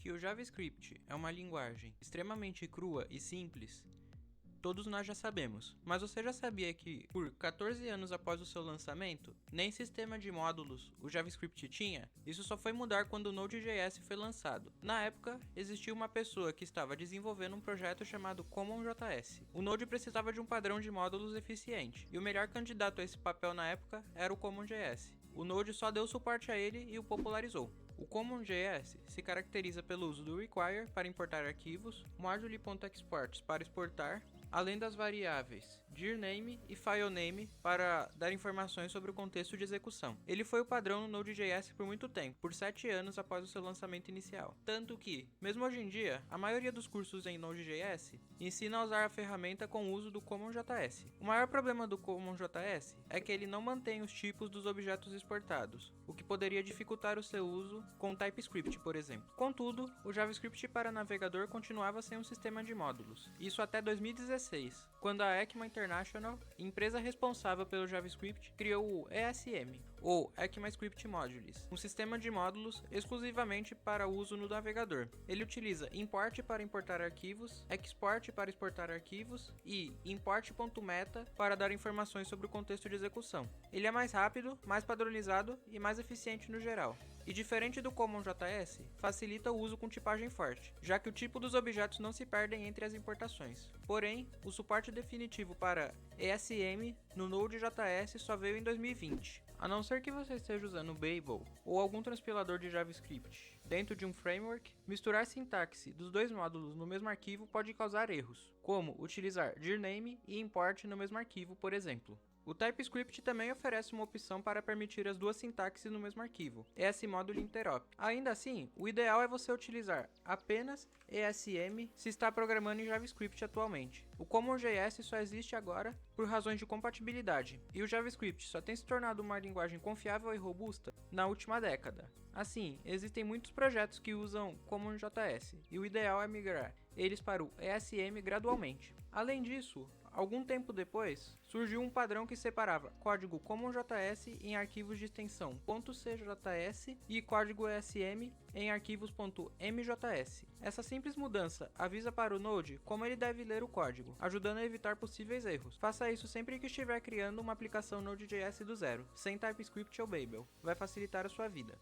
Que o JavaScript é uma linguagem extremamente crua e simples, todos nós já sabemos. Mas você já sabia que, por 14 anos após o seu lançamento, nem sistema de módulos o JavaScript tinha? Isso só foi mudar quando o Node.js foi lançado. Na época, existia uma pessoa que estava desenvolvendo um projeto chamado CommonJS. O Node precisava de um padrão de módulos eficiente, e o melhor candidato a esse papel na época era o CommonJS. O Node só deu suporte a ele e o popularizou. O CommonJS se caracteriza pelo uso do require para importar arquivos, module.exports para exportar, além das variáveis dirname e filename para dar informações sobre o contexto de execução. Ele foi o padrão no Node.js por muito tempo, por 7 anos após o seu lançamento inicial. Tanto que, mesmo hoje em dia, a maioria dos cursos em Node.js ensina a usar a ferramenta com o uso do CommonJS. O maior problema do CommonJS é que ele não mantém os tipos dos objetos exportados, o que poderia dificultar o seu uso com TypeScript, por exemplo. Contudo, o JavaScript para navegador continuava sem um sistema de módulos, isso até 2016, quando a ECMA International, empresa responsável pelo JavaScript, criou o ESM, ou ECMAScript Modules, um sistema de módulos exclusivamente para uso no navegador. Ele utiliza import para importar arquivos, export para exportar arquivos e import.meta para dar informações sobre o contexto de execução. Ele é mais rápido, mais padronizado e mais eficiente no geral. E diferente do CommonJS, facilita o uso com tipagem forte, já que o tipo dos objetos não se perdem entre as importações. Porém, o suporte definitivo para ESM no Node.js só veio em 2020. A não ser que você esteja usando Babel ou algum transpilador de JavaScript dentro de um framework, misturar a sintaxe dos dois módulos no mesmo arquivo pode causar erros, como utilizar dirname e import no mesmo arquivo, por exemplo. O TypeScript também oferece uma opção para permitir as duas sintaxes no mesmo arquivo, ESModule interop. Ainda assim, o ideal é você utilizar apenas ESM se está programando em JavaScript atualmente. O CommonJS só existe agora por razões de compatibilidade, e o JavaScript só tem se tornado uma linguagem confiável e robusta na última década. Assim, existem muitos projetos que usam CommonJS, e o ideal é migrar eles para o ESM gradualmente. Além disso, algum tempo depois, surgiu um padrão que separava código CommonJS em arquivos de extensão .cjs e código ESM em arquivos .mjs. Essa simples mudança avisa para o Node como ele deve ler o código, ajudando a evitar possíveis erros. Faça isso sempre que estiver criando uma aplicação Node.js do zero, sem TypeScript ou Babel. Vai facilitar a sua vida.